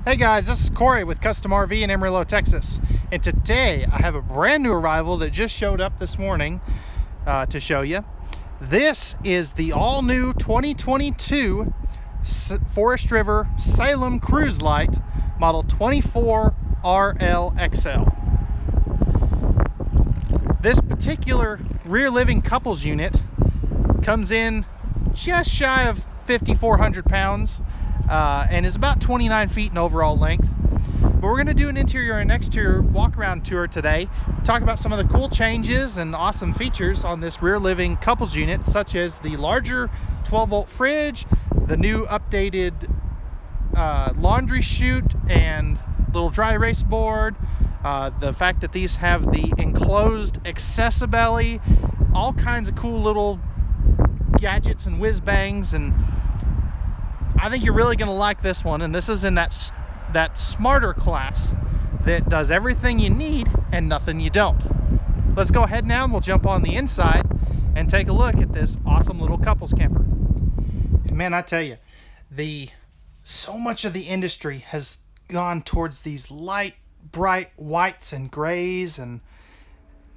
Hey guys, this is Corey with Custom RV in Amarillo, Texas. And today I have a brand new arrival that just showed up this morning to show you. This is the all new 2022 Forest River Salem Cruise Lite model 24RLXL. This particular rear living couples unit comes in just shy of 5,400 pounds. And is about 29 feet in overall length. But we're going to do an interior and exterior walk around tour today, talk about some of the cool changes and awesome features on this rear living couples unit, such as the larger 12-volt fridge, the new updated laundry chute and little dry erase board, the fact that these have the enclosed accessibelly, all kinds of cool little gadgets and whiz bangs, and I think you're really going to like this one. And this is in that smarter class that does everything you need and nothing you don't. Let's go ahead now and we'll jump on the inside and take a look at this awesome little couples camper. And man, I tell you, so much of the industry has gone towards these light, bright whites and grays, and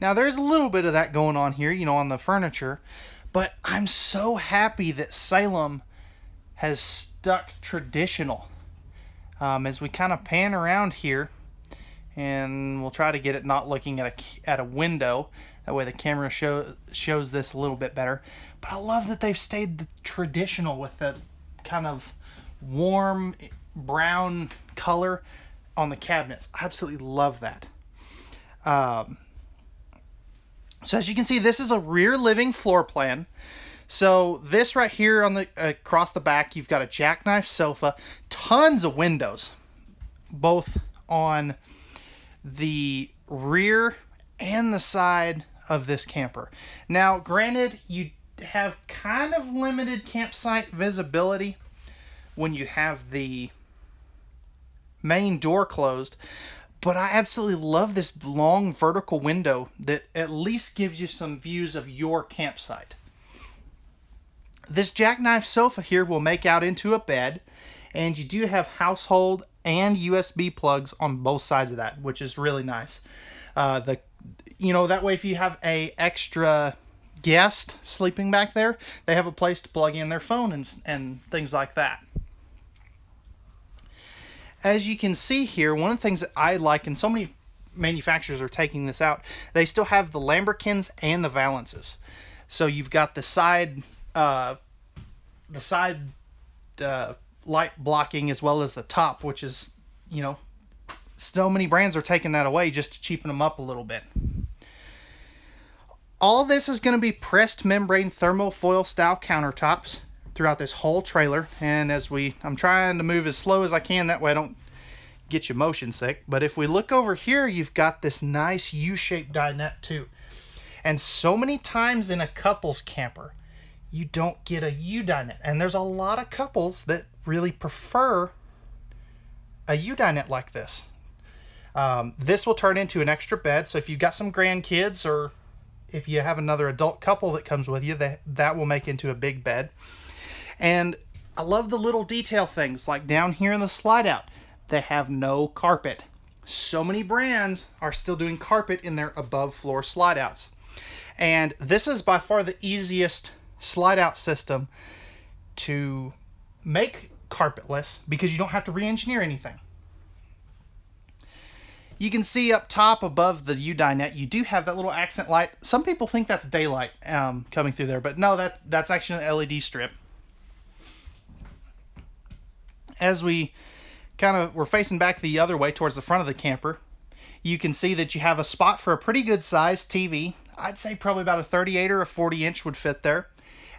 now there's a little bit of that going on here, on the furniture, but I'm so happy that Salem has stuck traditional. As we kind of pan around here, and we'll try to get it not looking at a window, that way the camera shows this a little bit better. But I love that they've stayed traditional with the kind of warm brown color on the cabinets. I absolutely love that. So as you can see, this is a rear living floor plan. So this right here on the across the back, you've got a jackknife sofa, tons of windows, both on the rear and the side of this camper. Now, granted, you have kind of limited campsite visibility when you have the main door closed, but I absolutely love this long vertical window that at least gives you some views of your campsite. This jackknife sofa here will make out into a bed, and you do have household and USB plugs on both sides of that, which is really nice. That way if you have a extra guest sleeping back there, they have a place to plug in their phone and things like that. As you can see here, one of the things that I like, and so many manufacturers are taking this out, they still have the lambrequins and the valances. So you've got the side light blocking as well as the top, which is, so many brands are taking that away just to cheapen them up a little bit. All of this is going to be pressed membrane thermofoil style countertops throughout this whole trailer. And I'm trying to move as slow as I can, that way I don't get you motion sick. But if we look over here, you've got this nice U-shaped dinette too. And so many times in a couples camper, you don't get a U-dinette. And there's a lot of couples that really prefer a U-dinette like this. This will turn into an extra bed. So if you've got some grandkids, or if you have another adult couple that comes with you, that will make into a big bed. And I love the little detail things, like down here in the slide out, they have no carpet. So many brands are still doing carpet in their above floor slide outs. And this is by far the easiest slide out system to make carpetless, because you don't have to re-engineer anything. You can see up top above the U-dinette, you do have that little accent light. Some people think that's daylight coming through there, but no, that's actually an LED strip. As we're facing back the other way towards the front of the camper, you can see that you have a spot for a pretty good sized TV. I'd say probably about a 38 or a 40 inch would fit there.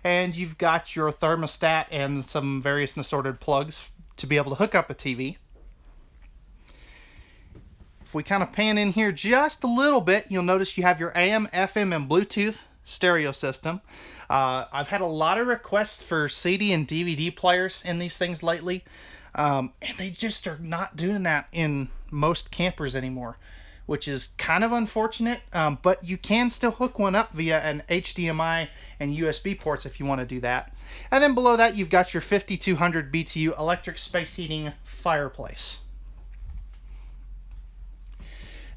And you've got your thermostat and some various and assorted plugs to be able to hook up a TV. If we kind of pan in here just a little bit, you'll notice you have your AM, FM, and Bluetooth stereo system. I've had a lot of requests for CD and DVD players in these things lately. And they just are not doing that in most campers anymore, which is kind of unfortunate, but you can still hook one up via an HDMI and USB ports if you want to do that. And then below that, you've got your 5200 BTU electric space heating fireplace.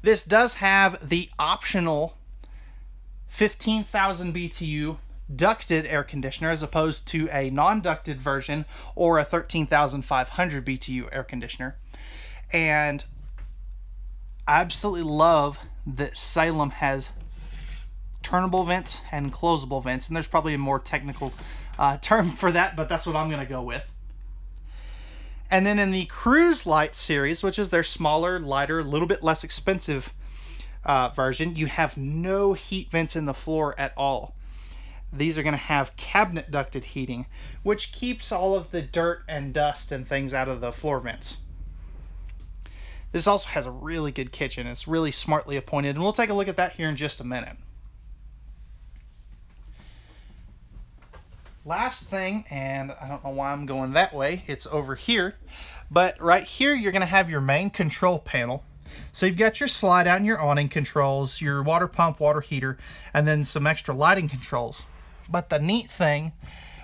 This does have the optional 15,000 BTU ducted air conditioner as opposed to a non-ducted version or a 13,500 BTU air conditioner. And I absolutely love that Salem has turnable vents and closable vents, and there's probably a more technical term for that, but that's what I'm going to go with. And then in the Cruise Lite series, which is their smaller, lighter, a little bit less expensive version, you have no heat vents in the floor at all. These are going to have cabinet ducted heating, which keeps all of the dirt and dust and things out of the floor vents. This also has a really good kitchen. It's really smartly appointed, and we'll take a look at that here in just a minute. Last thing, and I don't know why I'm going that way, it's over here, but right here you're going to have your main control panel. So you've got your slide out and your awning controls, your water pump, water heater, and then some extra lighting controls. But the neat thing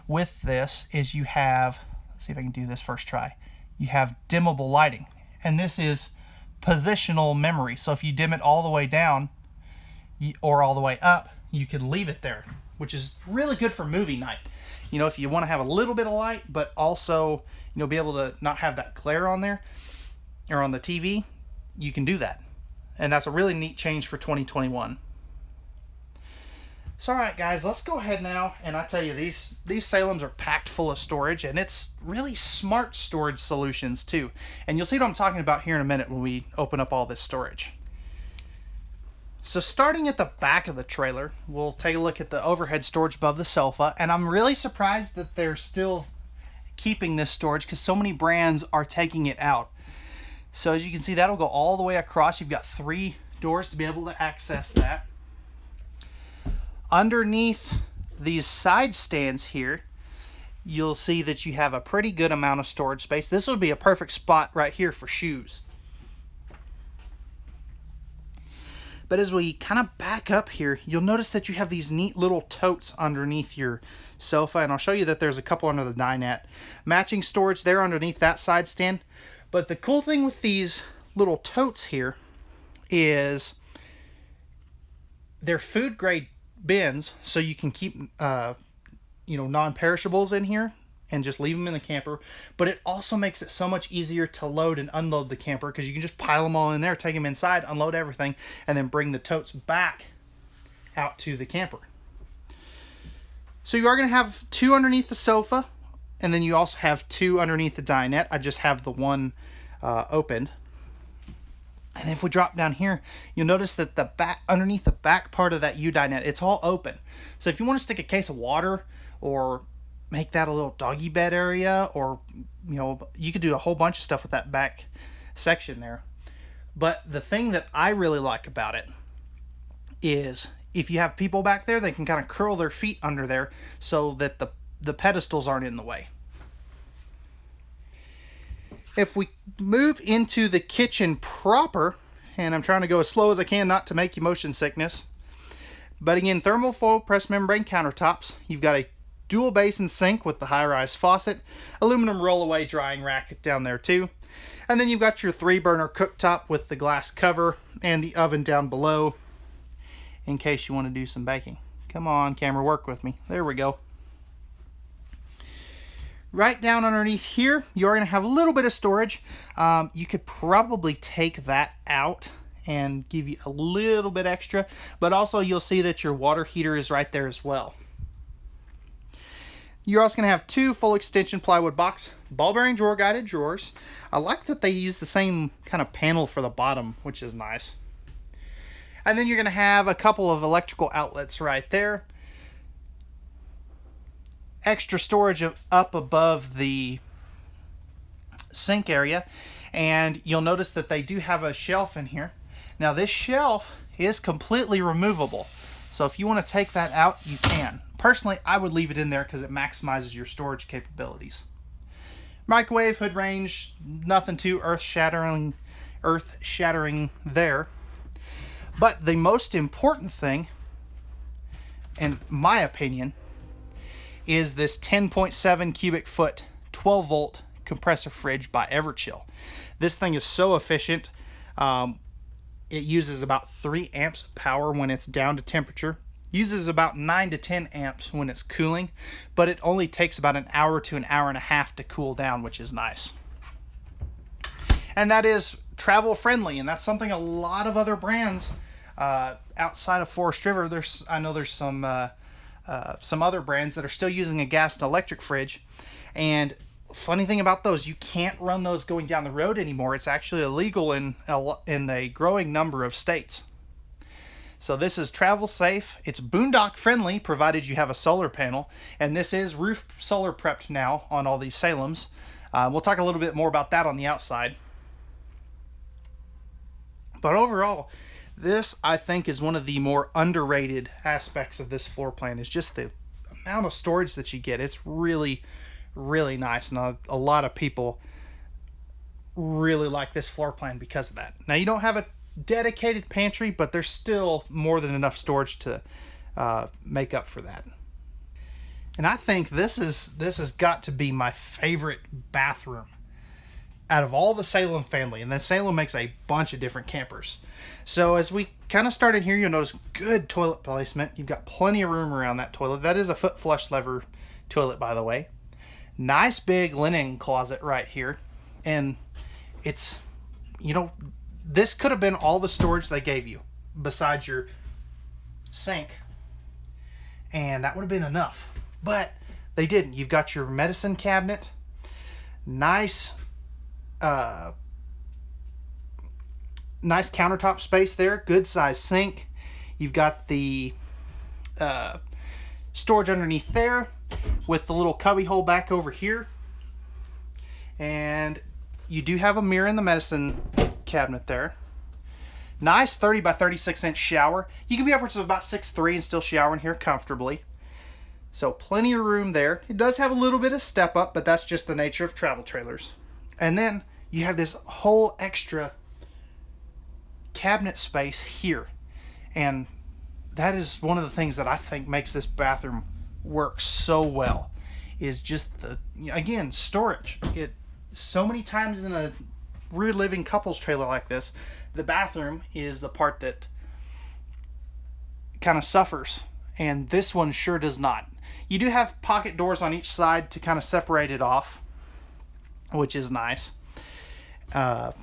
with this is you have, let's see if I can do this first try, you have dimmable lighting. And this is positional memory. So if you dim it all the way down or all the way up, you can leave it there, which is really good for movie night. You know, if you want to have a little bit of light, but also, you know, be able to not have that glare on there or on the TV, you can do that. And that's a really neat change for 2021. So all right guys, let's go ahead now, and I tell you, these Salems are packed full of storage, and it's really smart storage solutions too. And you'll see what I'm talking about here in a minute when we open up all this storage. So starting at the back of the trailer, we'll take a look at the overhead storage above the sofa, and I'm really surprised that they're still keeping this storage because so many brands are taking it out. So as you can see, that'll go all the way across. You've got 3 doors to be able to access that. Underneath these side stands here, you'll see that you have a pretty good amount of storage space. This would be a perfect spot right here for shoes. But as we kind of back up here, you'll notice that you have these neat little totes underneath your sofa, and I'll show you that there's a couple under the dinette. Matching storage there underneath that side stand. But the cool thing with these little totes here is they're food grade bins, so you can keep non-perishables in here and just leave them in the camper. But it also makes it so much easier to load and unload the camper because you can just pile them all in there, take them inside, unload everything, and then bring the totes back out to the camper. So you are going to have 2 underneath the sofa, and then you also have 2 underneath the dinette. I just have the one opened. And if we drop down here, you'll notice that the back, underneath the back part of that U-dinette, it's all open. So if you want to stick a case of water or make that a little doggy bed area, or you could do a whole bunch of stuff with that back section there. But the thing that I really like about it is if you have people back there, they can kind of curl their feet under there so that the pedestals aren't in the way. If we move into the kitchen proper, and I'm trying to go as slow as I can not to make you motion sickness, but again, thermal foil press membrane countertops. You've got a dual basin sink with the high-rise faucet, aluminum roll-away drying rack down there too, and then you've got your 3-burner cooktop with the glass cover and the oven down below in case you want to do some baking. Come on, camera, work with me. There we go. Right down underneath here, you're going to have a little bit of storage. You could probably take that out and give you a little bit extra, but also you'll see that your water heater is right there as well. You're also going to have 2 full extension plywood box ball bearing drawer guided drawers. I like that they use the same kind of panel for the bottom, which is nice. And then you're going to have a couple of electrical outlets right there. Extra storage up above the sink area, and you'll notice that they do have a shelf in here. Now this shelf is completely removable, so if you want to take that out, you can. Personally, I would leave it in there because it maximizes your storage capabilities. Microwave, hood range, nothing too earth-shattering there. But the most important thing, in my opinion, is this 10.7 cubic foot 12 volt compressor fridge by Everchill. This thing is so efficient. It uses about 3 amps of power when it's down to temperature. Uses about 9 to 10 amps when it's cooling, but it only takes about an hour to an hour and a half to cool down, which is nice. And that is travel friendly, and that's something a lot of other brands outside of Forest River, I know there's some other brands that are still using a gas and electric fridge. And funny thing about those, you can't run those going down the road anymore. It's actually illegal in a growing number of states. So this is travel safe. It's boondock friendly, provided you have a solar panel. And this is roof solar prepped now on all these Salems. We'll talk a little bit more about that on the outside. But overall, this, I think, is one of the more underrated aspects of this floor plan, is just the amount of storage that you get. It's really, really nice, and a lot of people really like this floor plan because of that. Now, you don't have a dedicated pantry, but there's still more than enough storage to make up for that. And I think this has got to be my favorite bathroom out of all the Salem family. And then Salem makes a bunch of different campers. So as we kind of start in here, you'll notice good toilet placement. You've got plenty of room around that toilet. That is a foot flush lever toilet, by the way. Nice big linen closet right here. And it's, this could have been all the storage they gave you besides your sink, and that would have been enough. But they didn't. You've got your medicine cabinet. Nice countertop space there. Good size sink. You've got the storage underneath there with the little cubby hole back over here. And you do have a mirror in the medicine cabinet there. Nice 30 by 36 inch shower. You can be upwards of about 6'3" and still shower in here comfortably. So plenty of room there. It does have a little bit of step up, but that's just the nature of travel trailers. And then you have this whole extra cabinet space here. And that is one of the things that I think makes this bathroom work so well, is just the, again, storage. So many times in a rear living couples trailer like this, the bathroom is the part that kind of suffers, and this one sure does not. You do have pocket doors on each side to kind of separate it off, which is nice. And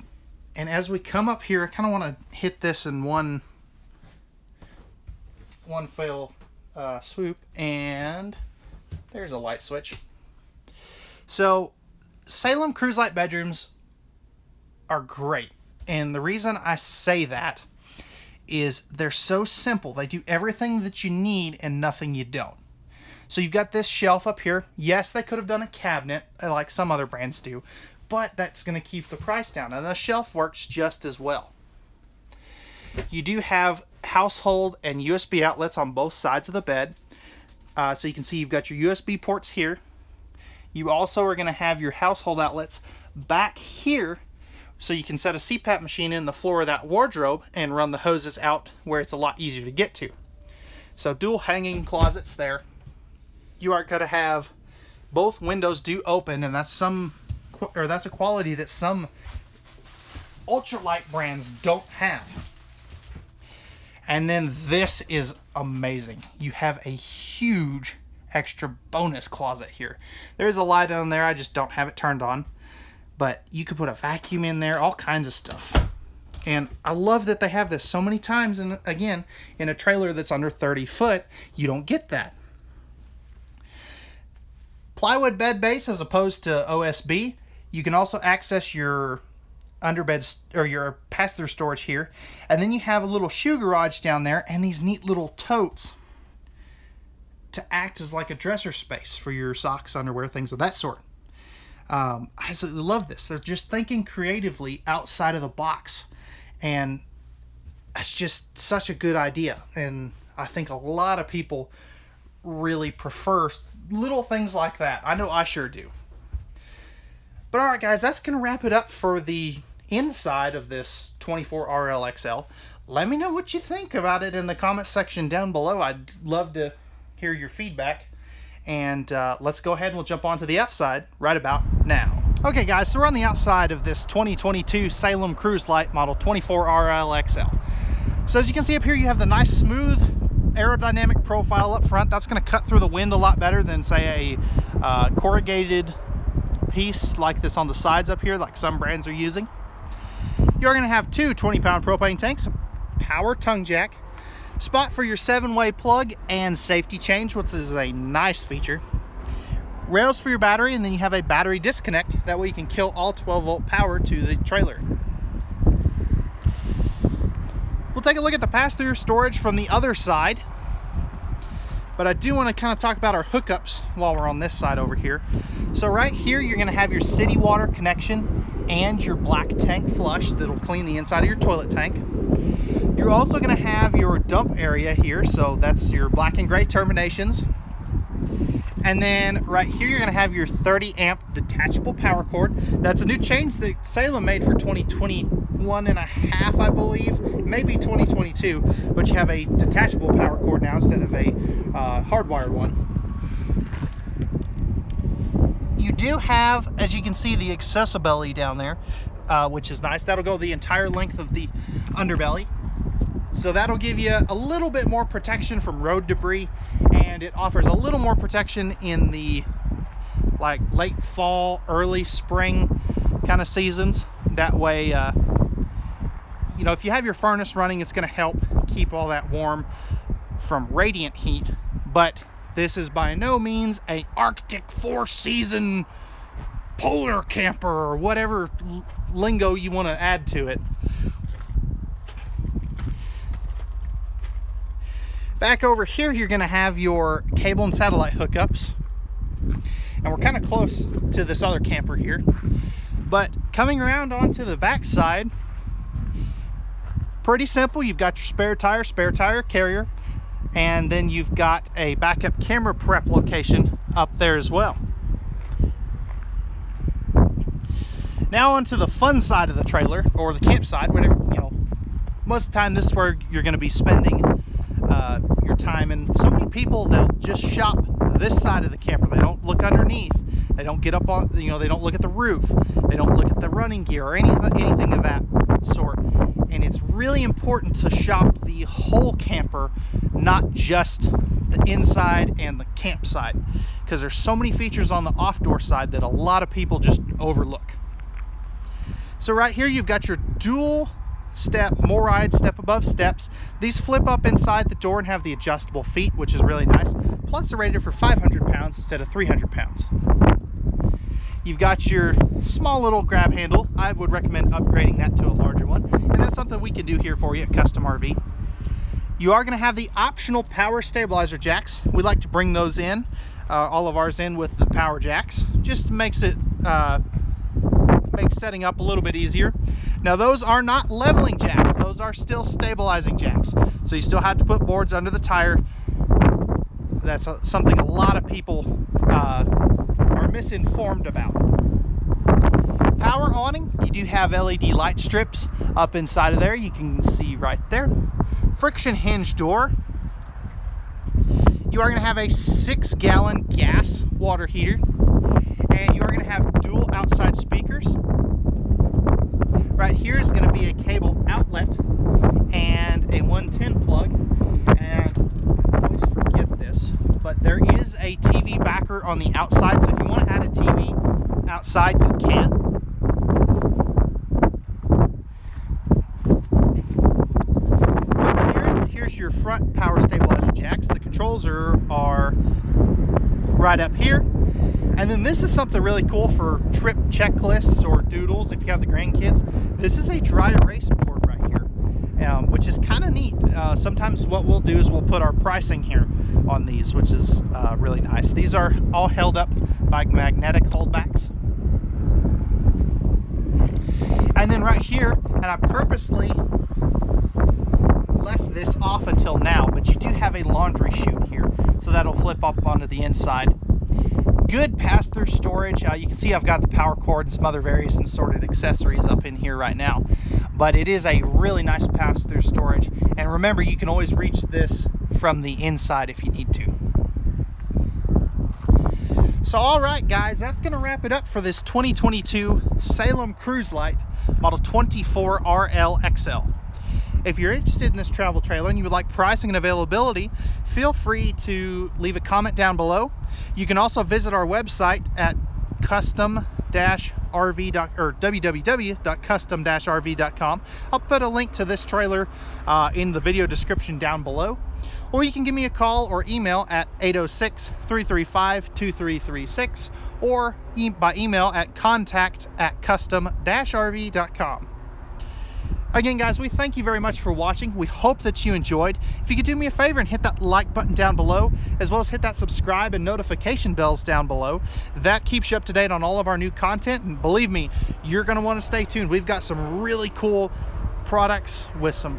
as we come up here, I kind of want to hit this in one fell swoop, and there's a light switch. So Salem Cruise Light bedrooms are great, and the reason I say that is they're so simple. They do everything that you need and nothing you don't. So you've got this shelf up here. Yes, they could have done a cabinet like some other brands do, but that's going to keep the price down, and the shelf works just as well. You do have household and USB outlets on both sides of the bed. So you can see you've got your USB ports here. You also are going to have your household outlets back here, so you can set a CPAP machine in the floor of that wardrobe and run the hoses out where it's a lot easier to get to. So dual hanging closets there. You are going to have both windows do open, and that's a quality that some ultralight brands don't have. And then this is amazing. You have a huge extra bonus closet here. There's a light on there, I just don't have it turned on. But you could put a vacuum in there, all kinds of stuff. And I love that they have this so many times, and again, in a trailer that's under 30 foot, you don't get that. Plywood bed base as opposed to OSB. You can also access your underbed or your pass-through storage here, and then you have a little shoe garage down there and these neat little totes to act as like a dresser space for your socks, underwear, things of that sort. I absolutely love this. They're just thinking creatively outside of the box, and it's just such a good idea, and I think a lot of people really prefer little things like that. I know I sure do. But alright guys, that's going to wrap it up for the inside of this 24RLXL. Let me know what you think about it in the comment section down below. I'd love to hear your feedback. And let's go ahead and we'll jump onto the outside right about now. Okay guys, so we're on the outside of this 2022 Salem Cruise Lite model 24RLXL. So as you can see up here, you have the nice smooth aerodynamic profile up front. That's going to cut through the wind a lot better than say a corrugated piece like this on the sides up here, like some brands are using. You're going to have two 20-pound propane tanks, power tongue jack, spot for your 7-way plug, and safety change, which is a nice feature. Rails for your battery, and then you have a battery disconnect. That way you can kill all 12-volt power to the trailer. We'll take a look at the pass-through storage from the other side, but I do want to kind of talk about our hookups while we're on this side over here. So right here, you're going to have your city water connection and your black tank flush that'll clean the inside of your toilet tank. You're also going to have your dump area here, so that's your black and gray terminations. And then right here, you're going to have your 30 amp detachable power cord. That's a new change that Salem made for 2021 and a half, I believe, maybe 2022, but you have a detachable power cord now instead of a hardwired one. You do have, as you can see, the accessibility down there, which is nice. That'll go the entire length of the underbelly. So that'll give you a little bit more protection from road debris, and it offers a little more protection in the like late fall, early spring kind of seasons. That way, you know, if you have your furnace running, it's going to help keep all that warm from radiant heat. But this is by no means a Arctic 4-season polar camper or whatever lingo you want to add to it. Back over here, you're going to have your cable and satellite hookups. And we're kind of close to this other camper here. But coming around onto the back side, pretty simple. You've got your spare tire carrier, and then you've got a backup camera prep location up there as well. Now onto the fun side of the trailer, or the campsite, whatever, you know. Most of the time, this is where you're going to be spending your time, and so many people, they'll just shop this side of the camper. They don't look underneath. They don't get up on, you know, they don't look at the roof. They don't look at the running gear or anything of that sort. And it's really important to shop the whole camper, not just the inside and the campsite, because there's so many features on the off-door side that a lot of people just overlook. So right here, you've got your dual step MORryde step above steps. These flip up inside the door and have the adjustable feet, which is really nice. Plus they're rated for 500 pounds instead of 300 pounds. You've got your small little grab handle. I would recommend upgrading that to a larger one, and that's something we can do here for you at Custom RV. You are going to have the optional power stabilizer jacks. We like to bring those in, all of ours in with the power jacks. Just makes it makes setting up a little bit easier. Now those are not leveling jacks, those are still stabilizing jacks. So you still have to put boards under the tire. That's something a lot of people are misinformed about. Power awning, you do have LED light strips up inside of there. You can see right there. Friction hinge door. You are going to have a 6-gallon gas water heater, and you are going to have dual outside speakers. Right here is going to be a cable outlet and a 110 plug. And I always forget this, but there is a TV backer on the outside, so if you want to add a TV outside, you can. Here's your front power stabilizer jacks. The controls are right up here. And then this is something really cool for trip checklists or doodles if you have the grandkids. This is a dry erase board right here, which is kind of neat. Sometimes what we'll do is we'll put our pricing here on these, which is really nice. These are all held up by magnetic holdbacks. And then right here, and I purposely left this off until now, but you do have a laundry chute here, so that'll flip up onto the inside. Good pass-through storage. You can see I've got the power cord and some other various assorted accessories up in here right now, but it is a really nice pass-through storage. And remember, you can always reach this from the inside if you need to. So all right guys, that's gonna wrap it up for this 2022 Salem Cruise Lite model 24RLXL. If you're interested in this travel trailer and you would like pricing and availability, feel free to leave a comment down below. You can also visit our website at www.custom-rv.com. I'll put a link to this trailer in the video description down below. Or you can give me a call or email at 806-335-2336 or by email at contact@custom-rv.com. Again guys, we thank you very much for watching. We hope that you enjoyed. If you could do me a favor and hit that like button down below, as well as hit that subscribe and notification bells down below. That keeps you up to date on all of our new content, and believe me, you're gonna wanna stay tuned. We've got some really cool products with some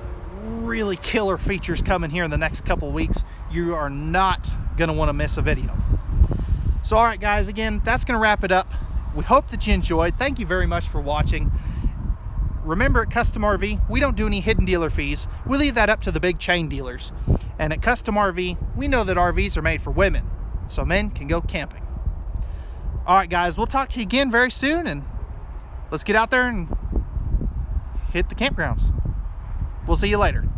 really killer features coming here in the next couple of weeks. You are not gonna wanna miss a video. So all right guys, again, that's gonna wrap it up. We hope that you enjoyed. Thank you very much for watching. Remember, at Custom RV, we don't do any hidden dealer fees. We leave that up to the big chain dealers. And at Custom RV, we know that RVs are made for women, so men can go camping. All right, guys, we'll talk to you again very soon, and let's get out there and hit the campgrounds. We'll see you later.